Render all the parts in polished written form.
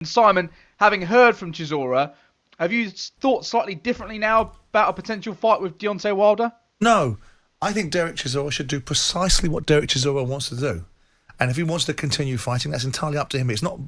Simon, having heard from Chisora, have you thought slightly differently now about a potential fight with Deontay Wilder? No, I think Dereck Chisora should do precisely what Dereck Chisora wants to do. And if he wants to continue fighting, that's entirely up to him. It's not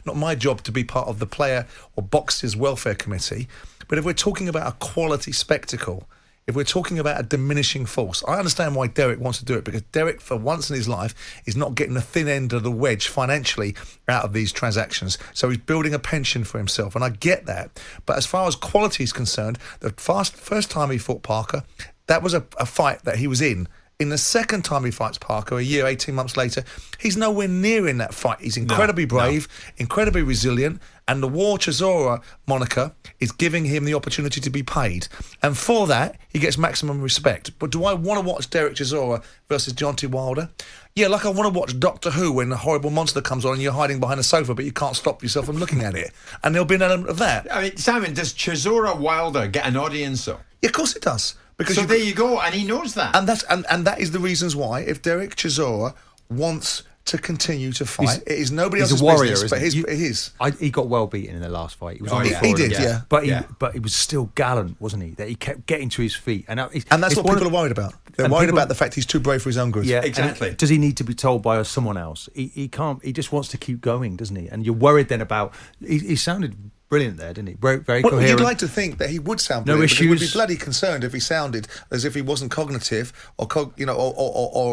my job to be part of the player or boxers' welfare committee. But if we're talking about a quality spectacle, if we're talking about a diminishing force, I understand why Derek wants to do it, because Derek, for once in his life, is not getting the thin end of the wedge financially out of these transactions. So he's building a pension for himself, and I get that. But as far as quality is concerned, the first time he fought Parker, that was a fight that he was in. In the second time he fights Parker, a year, 18 months later, he's nowhere near in that fight. He's incredibly brave, incredibly resilient, and the War Chisora moniker is giving him the opportunity to be paid. And for that, he gets maximum respect. But do I want to watch Dereck Chisora versus Deontay Wilder? Yeah, like I want to watch Doctor Who when the horrible monster comes on and you're hiding behind a sofa, but you can't stop yourself from looking at it. And there'll be an element of that. I mean, Simon, does Chisora Wilder get an audience, though? Yeah, of course it does. Because there you go, and he knows that. And that is the reasons why, if Dereck Chisora wants to continue to fight, it is nobody else's business, but his. He got well beaten in the last fight. He was he did, yeah. But he was still gallant, wasn't he? That he kept getting to his feet, and that's what people are worried about. They're worried about the fact he's too brave for his own good. Yeah, exactly. Does he need to be told by someone else? He can't. He just wants to keep going, doesn't he? And you're worried then about. He sounded brilliant there, didn't he? Very coherent. You'd like to think that he would sound brilliant. No issues. He would be bloody concerned if he sounded as if he wasn't cognitive or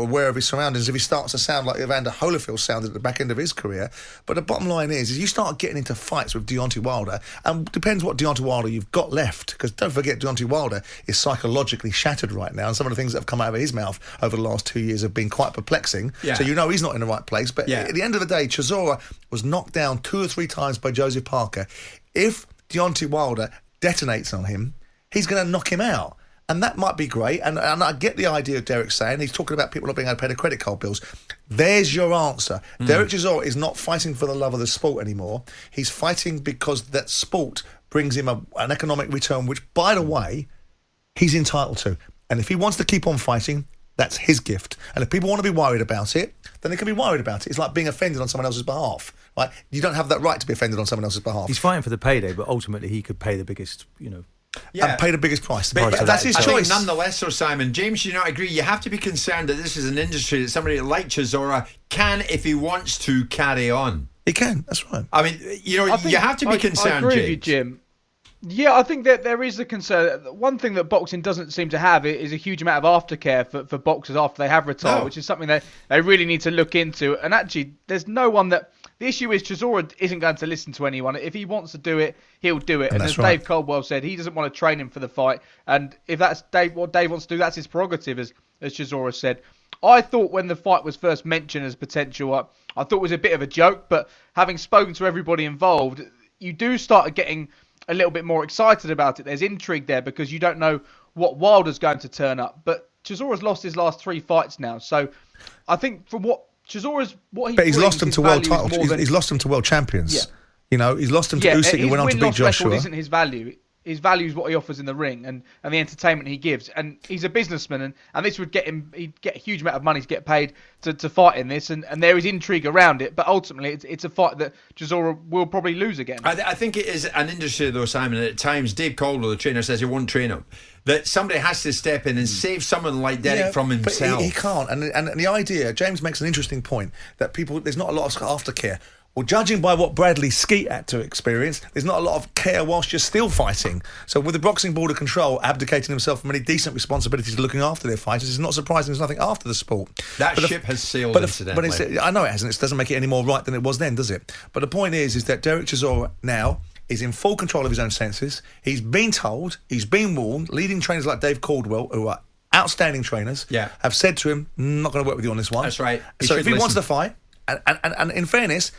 aware of his surroundings. If he starts to sound like Evander Holyfield sounded at the back end of his career. But the bottom line is you start getting into fights with Deontay Wilder, and it depends what Deontay Wilder you've got left. Because don't forget, Deontay Wilder is psychologically shattered right now, and some of the things that have come out of his mouth over the last 2 years have been quite perplexing. Yeah. So he's not in the right place. But at the end of the day, Chisora was knocked down 2 or 3 times by Joseph Parker. If Deontay Wilder detonates on him, he's going to knock him out. And that might be great. And I get the idea of Derek saying, he's talking about people not being able to pay their credit card bills. There's your answer. Dereck Chisora is not fighting for the love of the sport anymore. He's fighting because that sport brings him an economic return, which, by the way, he's entitled to. And if he wants to keep on fighting, that's his gift. And if people want to be worried about it, then they can be worried about it. It's like being offended on someone else's behalf. Right? You don't have that right to be offended on someone else's behalf. He's fighting for the payday, but ultimately he could pay the biggest, and pay the biggest price. But that's his choice. Nonetheless, so Simon, James, you not agree? You have to be concerned that this is an industry that somebody like Chisora can, if he wants to, carry on. He can, that's right. I mean, you have to be concerned, I agree James. with you, Jim. Yeah, I think that there is a concern. One thing that boxing doesn't seem to have is a huge amount of aftercare for boxers after they have retired, which is something that they really need to look into. And actually, there's no one that... The issue is Chisora isn't going to listen to anyone. If he wants to do it, he'll do it. And as Dave Caldwell said, he doesn't want to train him for the fight. And if that's what Dave wants to do, that's his prerogative, as Chisora said. I thought when the fight was first mentioned as potential, I thought it was a bit of a joke. But having spoken to everybody involved, you do start getting a little bit more excited about it. There's intrigue there because you don't know what Wilder's going to turn up. But Chisora's lost his last 3 fights now. So I think from what Chisora's... But he's lost them to world titles. He's lost them to world champions. Yeah. He's lost them to Usyk, who went on to beat Joshua. Record isn't his value. His value is what he offers in the ring and the entertainment he gives. And he's a businessman, and this would get him... He'd get a huge amount of money to get paid to fight in this, and there is intrigue around it. But ultimately, it's a fight that Chisora will probably lose again. I think it is an industry, though, Simon, and at times Dave Caldwell, the trainer, says he won't train him. That somebody has to step in and save someone like Derek from himself. But he can't. And the idea, James makes an interesting point, that there's not a lot of aftercare. Well, judging by what Bradley Skeet had to experience, there's not a lot of care whilst you're still fighting. So with the Boxing Board of Control abdicating himself from any decent responsibilities of looking after their fighters, it's not surprising there's nothing after the sport. That ship has sailed, incidentally. I know it hasn't. It doesn't make it any more right than it was then, does it? But the point is that Dereck Chisora now is in full control of his own senses. He's been told, he's been warned. Leading trainers like Dave Caldwell, who are outstanding trainers, have said to him, not going to work with you on this one. That's right. So if he wants to fight, and in fairness,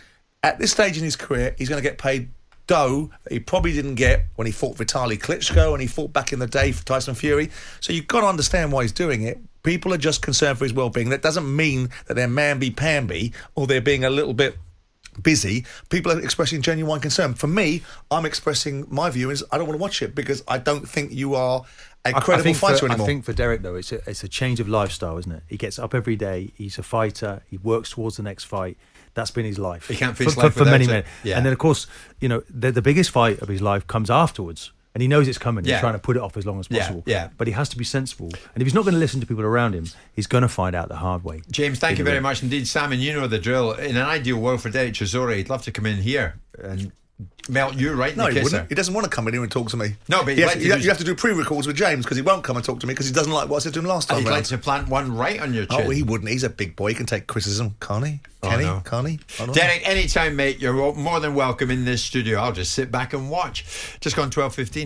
at this stage in his career, he's going to get paid dough that he probably didn't get when he fought Vitaly Klitschko and he fought back in the day for Tyson Fury. So you've got to understand why he's doing it. People are just concerned for his well-being. That doesn't mean that they're mamby-pamby or they're being a little bit busy. People are expressing genuine concern. For me, I'm expressing my view is I don't want to watch it because I don't think you are a credible fighter anymore. I think for Derek, though, it's a change of lifestyle, isn't it? He gets up every day. He's a fighter. He works towards the next fight. That's been his life. He can't face for life without many it. men. Yeah. And then, of course, the biggest fight of his life comes afterwards. And he knows it's coming. He's trying to put it off as long as possible. Yeah. But he has to be sensible. And if he's not going to listen to people around him, he's going to find out the hard way. James, thank you very much indeed. Simon, you know the drill. In an ideal world for Dereck Chisora, he'd love to come in here and melt you right in the kisser. No, he wouldn't. He doesn't want to come in here and talk to me. No, but you have to do pre-records with James because he won't come and talk to me because he doesn't like what I said to him last time. He'd like to plant one right on your chin. Oh, he wouldn't. He's a big boy. He can take criticism, can't he? Can't he? Dereck, anytime, mate, you're more than welcome in this studio. I'll just sit back and watch. Just gone 12:15.